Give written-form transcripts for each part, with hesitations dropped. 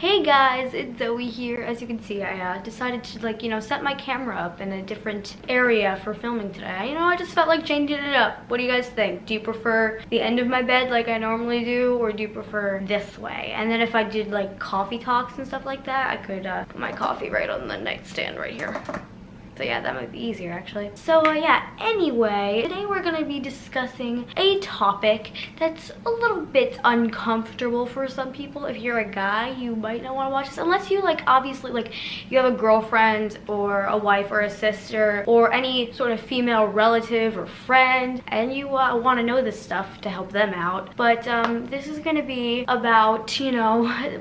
Hey guys, it's Zoe here. As you can see, I decided to set my camera up in a different area for filming today. I just felt like changing it up. What do you guys think? Do you prefer the end of my bed like I normally do, or do you prefer this way? And then if I did like coffee talks and stuff like that, I could put my coffee right on the nightstand right here. So yeah, that might be easier actually. So yeah, anyway, today we're gonna be discussing a topic that's a little bit uncomfortable for some people. If you're a guy, you might not wanna watch this, unless you obviously you have a girlfriend or a wife or a sister or any sort of female relative or friend, and you wanna know this stuff to help them out. But this is gonna be about,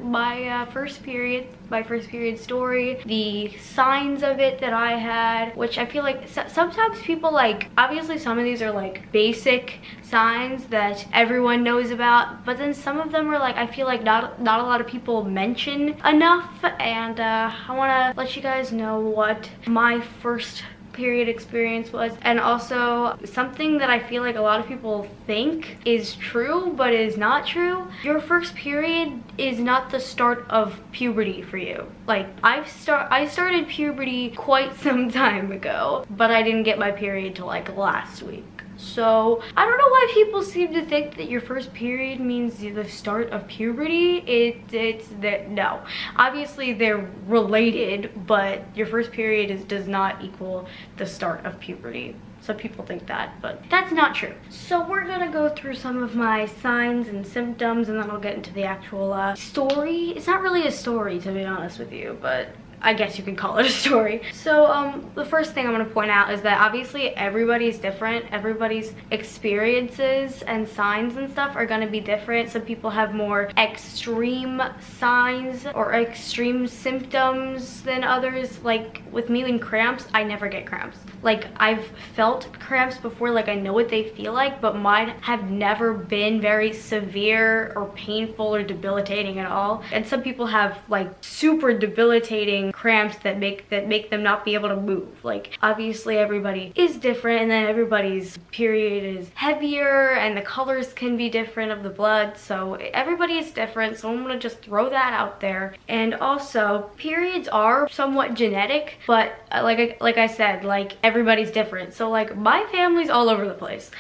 my first period story, the signs of it that I had, which I feel like sometimes people obviously some of these are basic signs that everyone knows about, but then some of them are I feel like not a lot of people mention enough, and I want to let you guys know what my first period experience was, and also something that I feel like a lot of people think is true but is not true. Your first period is not the start of puberty for you. I started puberty quite some time ago, but I didn't get my period till last week. So I don't know why people seem to think that your first period means the start of puberty. No, obviously they're related, but your first period does not equal the start of puberty. Some people think that, but that's not true. So we're gonna go through some of my signs and symptoms, and then I'll get into the actual story. It's not really a story, to be honest with you, but I guess you can call it a story. So the first thing I want to point out is that obviously everybody's different. Everybody's experiences and signs and stuff are going to be different. Some people have more extreme signs or extreme symptoms than others. Like with me and cramps, I never get cramps. I've felt cramps before, I know what they feel like, but mine have never been very severe or painful or debilitating at all. And some people have super debilitating cramps that make them not be able to move. Obviously everybody is different, and then everybody's period is heavier, and the colors can be different of the blood, so everybody is different. So I'm gonna just throw that out there. And also, periods are somewhat genetic, but like I said, everybody's different. So my family's all over the place.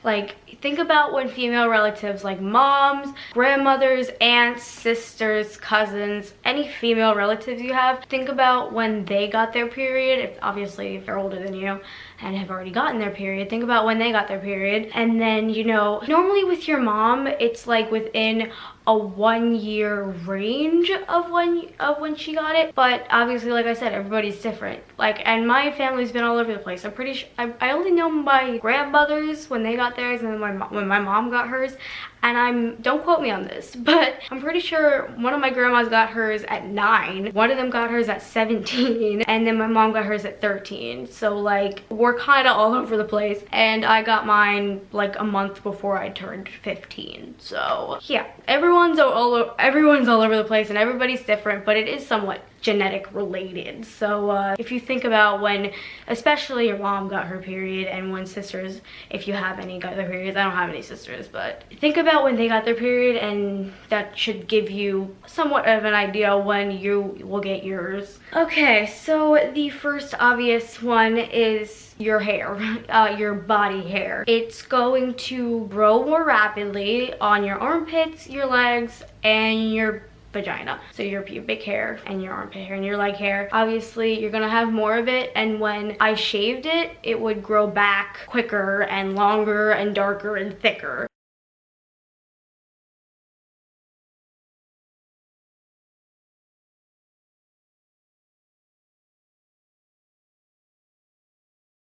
Think about when female relatives like moms, grandmothers, aunts, sisters, cousins, any female relatives you have, think about when they got their period. Obviously if they're older than you and have already gotten their period, think about when they got their period. And then normally with your mom, it's within a 1 year range of when she got it, but obviously like I said, everybody's different. And my family's been all over the place. I'm pretty sure I only know my grandmothers when they got theirs, and then when my mom got hers. And don't quote me on this, but I'm pretty sure one of my grandmas got hers at 9, one of them got hers at 17, and then my mom got hers at 13. So we're kind of all over the place, and I got mine a month before I turned 15. So yeah, everyone's all over the place, and everybody's different, but it is somewhat genetic related. So if you think about when especially your mom got her period, and when sisters, if you have any, got their periods. I don't have any sisters, but think about when they got their period, and that should give you somewhat of an idea when you will get yours. Okay, so the first obvious one is your hair, your body hair. It's going to grow more rapidly on your armpits, your legs, and your vagina. So your pubic hair and your armpit hair and your leg hair. Obviously you're gonna have more of it, and when I shaved it, it would grow back quicker and longer and darker and thicker.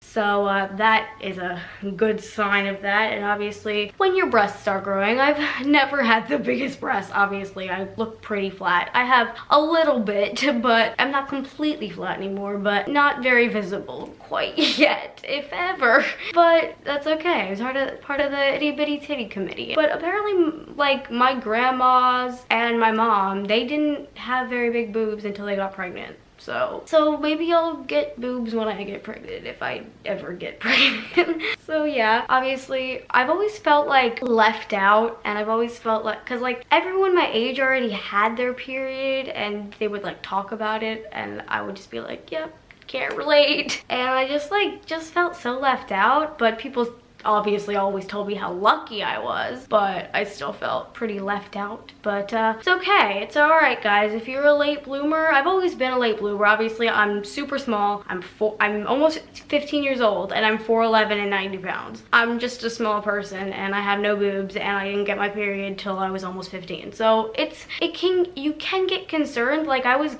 So that is a good sign of that. And obviously when your breasts start growing, I've never had the biggest breasts. Obviously I look pretty flat. I have a little bit, but I'm not completely flat anymore, but not very visible quite yet, if ever. But that's okay. I was part of the itty bitty titty committee. But apparently my grandmas and my mom, they didn't have very big boobs until they got pregnant. So maybe I'll get boobs when I get pregnant, if I ever get pregnant. So yeah, obviously I've always felt like left out, and I've always felt like, because like everyone my age already had their period and they would like talk about it, and I would just be like, yep, can't relate. And I just felt so left out. But people obviously always told me how lucky I was, but I still felt pretty left out. But it's okay, it's all right, guys. If you're a late bloomer, I've always been a late bloomer. Obviously I'm super small. I'm almost 15 years old, and I'm 4'11" and 90 pounds. I'm just a small person, and I have no boobs, and I didn't get my period till I was almost 15. So you can get concerned. Like, I was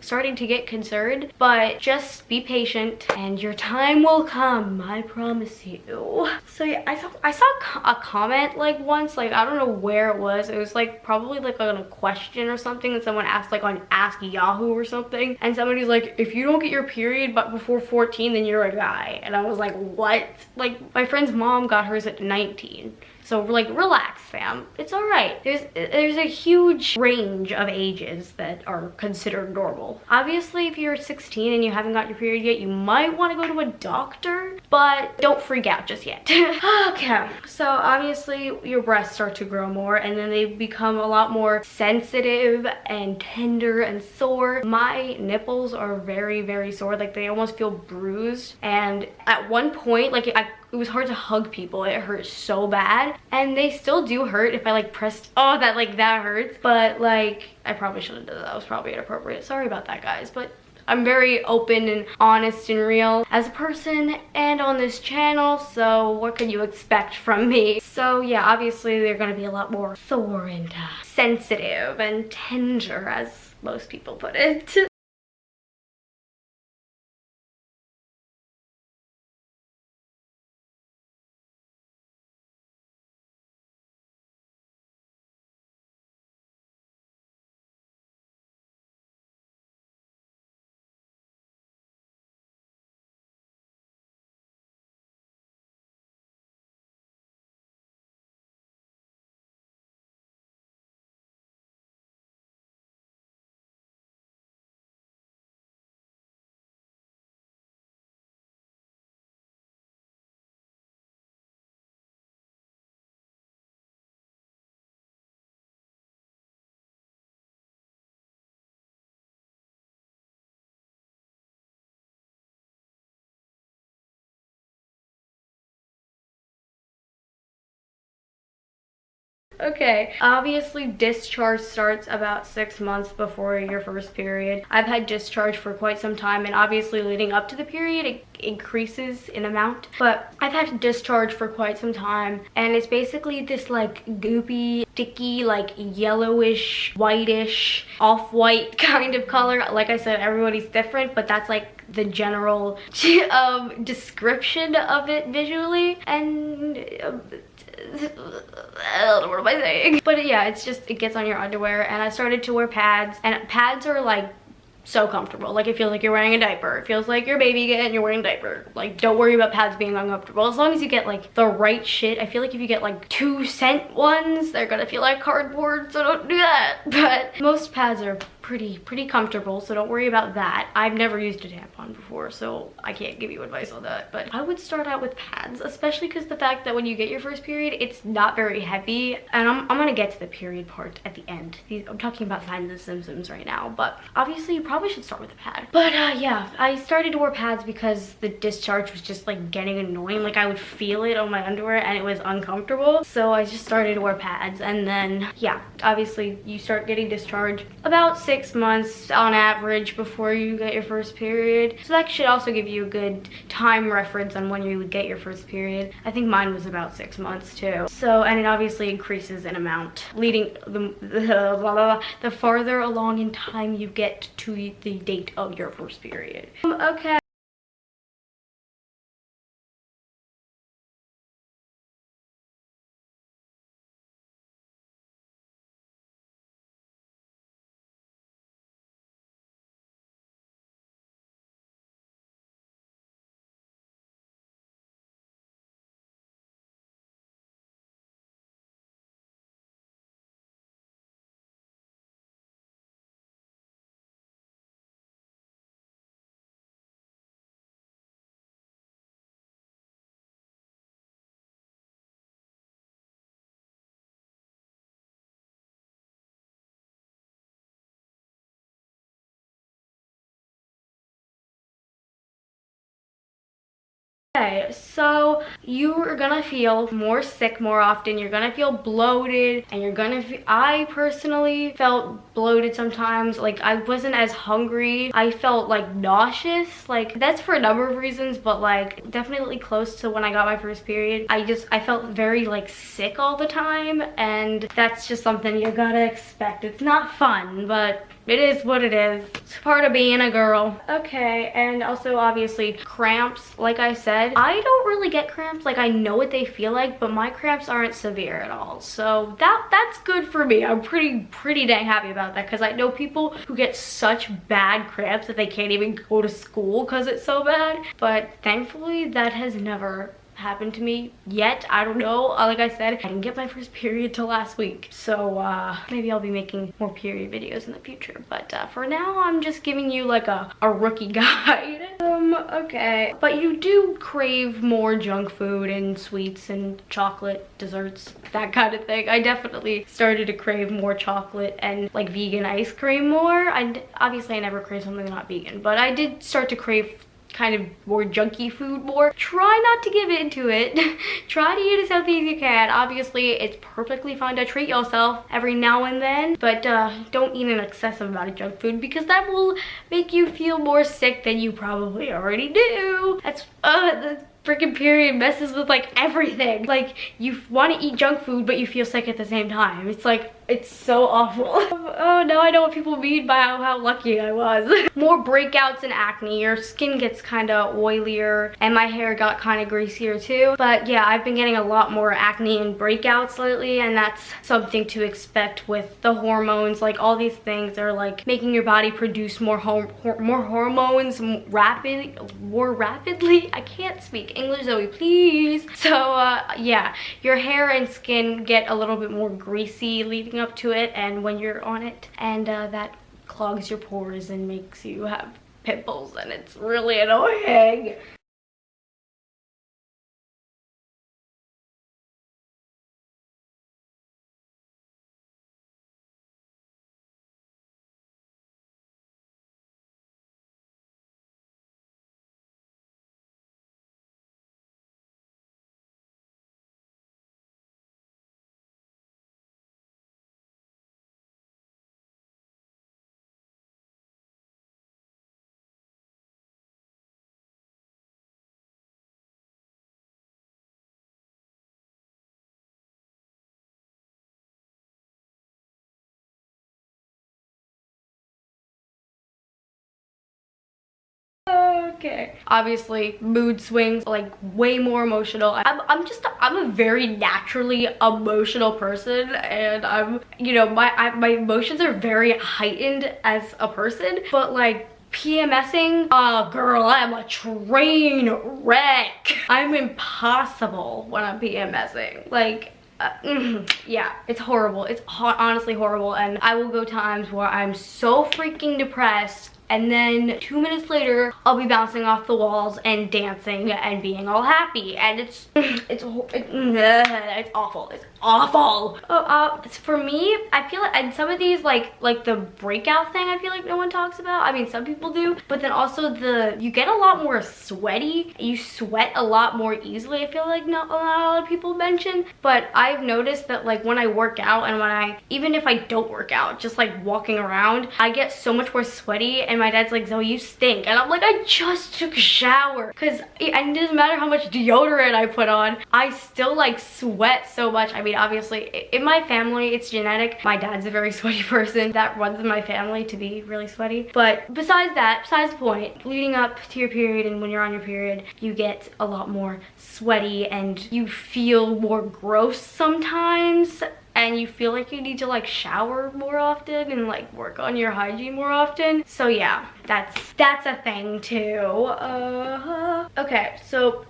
starting to get concerned, but just be patient and your time will come, I promise you. So yeah, I saw a comment like once, like I don't know where it was. It was like probably like on a question or something that someone asked, like on Ask Yahoo or something, and somebody's like, if you don't get your period but before 14, then you're a guy. And I was like, what? Like, my friend's mom got hers at 19. So like, relax, fam. It's all right. There's a huge range of ages that are considered normal. Obviously, if you're 16 and you haven't got your period yet, you might want to go to a doctor, but don't freak out just yet. Okay, so obviously your breasts start to grow more, and then they become a lot more sensitive and tender and sore. My nipples are very, very sore. Like, they almost feel bruised. And at one point, like, it was hard to hug people. It hurt so bad, and they still do hurt if I like pressed. Oh, that hurts. But like, I probably shouldn't have done that. That was probably inappropriate. Sorry about that, guys. But I'm very open and honest and real as a person and on this channel, so what can you expect from me? So yeah, obviously they're gonna be a lot more sore and sensitive and tender, as most people put it. Okay, obviously discharge starts about 6 months before your first period. I've had discharge for quite some time, and obviously leading up to the period it increases in amount, but I've had discharge for quite some time, and it's basically this like goopy, sticky, like yellowish, whitish, off-white kind of color. Like I said, everybody's different, but that's like the general description of it visually. And what am I saying? But yeah, it gets on your underwear, and I started to wear pads, and pads are like so comfortable. Like, it feels like you're wearing a diaper. It feels like you're a baby again and you're wearing a diaper. Like, don't worry about pads being uncomfortable. As long as you get like the right shit. I feel like if you get like 2-cent ones, they're gonna feel like cardboard, so don't do that. But most pads are pretty comfortable, so don't worry about that. I've never used a tampon before, so I can't give you advice on that, but I would start out with pads, especially because the fact that when you get your first period, it's not very heavy. And I'm gonna get to the period part at the end. I'm talking about signs and symptoms right now, but obviously you probably should start with a pad. But yeah, I started to wear pads because the discharge was just like getting annoying. Like, I would feel it on my underwear and it was uncomfortable, so I just started to wear pads. And then yeah, obviously you start getting discharge about 6 months on average before you get your first period, so that should also give you a good time reference on when you would get your first period. I think mine was about 6 months too. So, and it obviously increases in amount leading the farther along in time you get to the date of your first period. Okay. Okay, so you're gonna feel more sick more often, you're gonna feel bloated, and you're gonna I personally felt bloated sometimes, like I wasn't as hungry, I felt like nauseous, like that's for a number of reasons, but like definitely close to when I got my first period. I felt very like sick all the time, and that's just something you gotta expect. It's not fun, but it is what it is. It's part of being a girl. Okay, and also obviously cramps, like I said. I don't really get cramps, like I know what they feel like, but my cramps aren't severe at all. So that's good for me. I'm pretty dang happy about that, because I know people who get such bad cramps that they can't even go to school because it's so bad. But thankfully that has never happened to me yet. I don't know, like I said, I didn't get my first period till last week, so maybe I'll be making more period videos in the future, but for now I'm just giving you like a rookie guide. Okay, but you do crave more junk food and sweets and chocolate, desserts, that kind of thing. I definitely started to crave more chocolate and like vegan ice cream more. Obviously I never crave something not vegan, but I did start to crave kind of more junky food more. Try not to give into it. Try to eat as healthy as you can. Obviously it's perfectly fine to treat yourself every now and then, but don't eat an excessive amount of junk food, because that will make you feel more sick than you probably already do. That's the freaking period messes with like everything. Like you want to eat junk food but you feel sick at the same time. It's like, it's so awful. Oh, now I know what people mean by how lucky I was. More breakouts and acne. Your skin gets kind of oilier, and my hair got kind of greasier too. But yeah, I've been getting a lot more acne and breakouts lately, and that's something to expect with the hormones. Like all these things are like making your body produce more hormones more rapidly. I can't speak English, Zoe, please. So yeah, your hair and skin get a little bit more greasy leading up to it and when you're on it, and that clogs your pores and makes you have pimples, and it's really annoying. Okay. Obviously, mood swings, like way more emotional. I'm a very naturally emotional person, and I'm, you know, my emotions are very heightened as a person, but like PMSing, girl, I'm a train wreck. I'm impossible when I'm PMSing. Like, yeah, it's horrible. It's honestly horrible, and I will go times where I'm so freaking depressed, and then 2 minutes later I'll be bouncing off the walls and dancing and being all happy, and it's awful. It's awful. For me, I feel like, and some of these like the breakout thing, I feel like no one talks about. I mean, some people do, but then also you get a lot more sweaty. You sweat a lot more easily. I feel like not a lot of people mention, but I've noticed that like when I work out, and even if I don't work out, just like walking around, I get so much more sweaty, and my dad's like, Zoe, you stink. And I'm like, I just took a shower. Because it doesn't matter how much deodorant I put on, I still like sweat so much. I mean, obviously in my family it's genetic. My dad's a very sweaty person. That runs in my family to be really sweaty. But besides the point, leading up to your period and when you're on your period, you get a lot more sweaty and you feel more gross sometimes, and you feel like you need to like shower more often and like work on your hygiene more often. So yeah, that's a thing too. Okay, so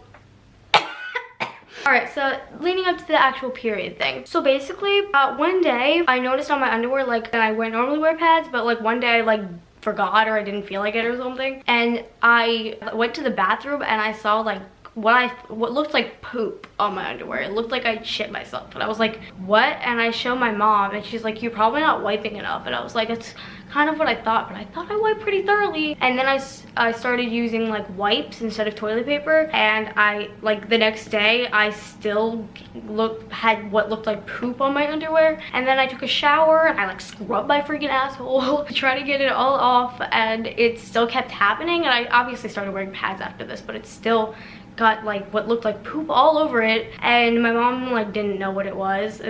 alright, so leading up to the actual period thing. So basically, one day I noticed on my underwear, like, and I would normally wear pads, but like one day I like forgot, or I didn't feel like it or something, and I went to the bathroom and I saw like what looked like poop on my underwear. It looked like I shit myself, and I was like, what? And I showed my mom, and she's like, you're probably not wiping enough. And I was like, it's kind of what I thought, but I thought I wiped pretty thoroughly. And then I started using like wipes instead of toilet paper, and I like the next day I still had what looked like poop on my underwear. And then I took a shower and I like scrubbed my freaking asshole to try to get it all off, and it still kept happening. And I obviously started wearing pads after this, but it still got like what looked like poop all over it. And my mom like didn't know what it was,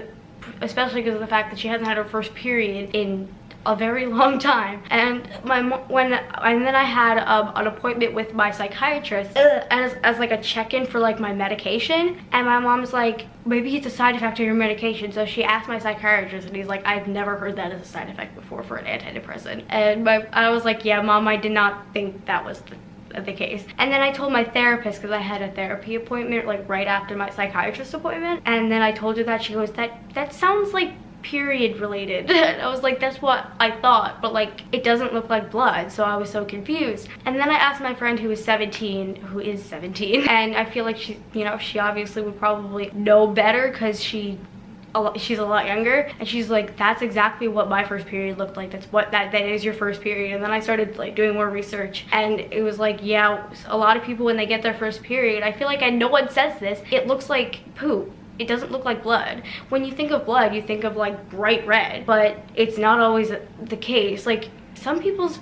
especially because of the fact that she hasn't had her first period in a very long time. And then I had an appointment with my psychiatrist as like a check-in for like my medication, and my mom's like, maybe it's a side effect of your medication. So she asked my psychiatrist, and he's like, I've never heard that as a side effect before for an antidepressant. And I was like, yeah, Mom, I did not think that was the case. And then I told my therapist, because I had a therapy appointment like right after my psychiatrist appointment, and then I told her that. She goes, that sounds like period related. And I was like, that's what I thought, but like it doesn't look like blood. So I was so confused. And then I asked my friend who is 17, and I feel like she, you know, she obviously would probably know better because she's a lot younger, and she's like, that's exactly what my first period looked like. That's what that is your first period. And then I started like doing more research, and it was like, yeah, a lot of people when they get their first period, I feel like, and no one says this, it looks like poop. It doesn't look like blood. When you think of blood, you think of like bright red, but it's not always the case. Like some people's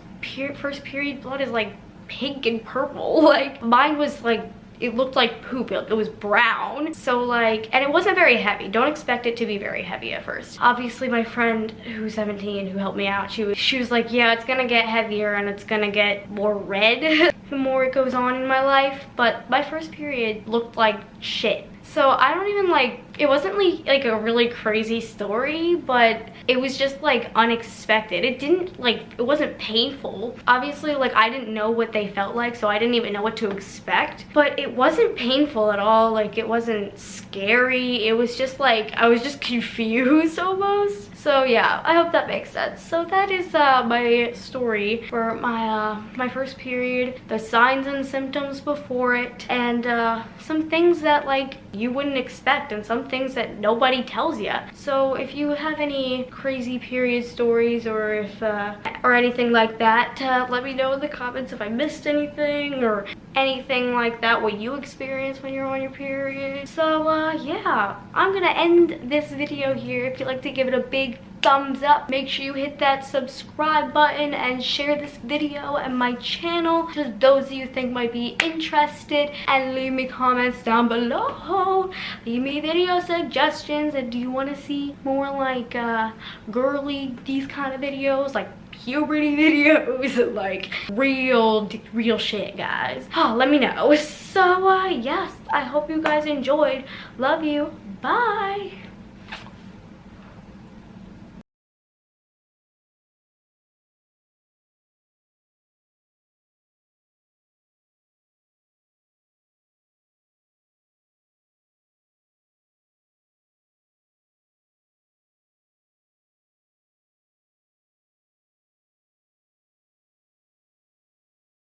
first period blood is like pink and purple. Like mine was like, it looked like poop. It was brown. So like, and it wasn't very heavy. Don't expect it to be very heavy at first. Obviously my friend who's 17 who helped me out, she was like, yeah, it's gonna get heavier and it's gonna get more red the more it goes on in my life. But my first period looked like shit. So I don't even like, it wasn't like a really crazy story, but it was just like unexpected. It didn't like, it wasn't painful. Obviously like I didn't know what they felt like, so I didn't even know what to expect, but it wasn't painful at all. Like it wasn't scary. It was just like, I was just confused almost. So yeah, I hope that makes sense. So that is my story for my first period, the signs and symptoms before it, and some things that like you wouldn't expect, and some things that nobody tells you. So if you have any crazy period stories or if or anything like that, let me know in the comments if I missed anything or anything like that, what you experience when you're on your period. So yeah, I'm gonna end this video here. If you'd like to give it a big thumbs up, make sure you hit that subscribe button and share this video and my channel to those you think might be interested, and leave me comments down below. Leave me video suggestions, and do you want to see more like girly, these kind of videos, like puberty videos, like real shit, guys? Oh, let me know. So yes, I hope you guys enjoyed. Love you. Bye.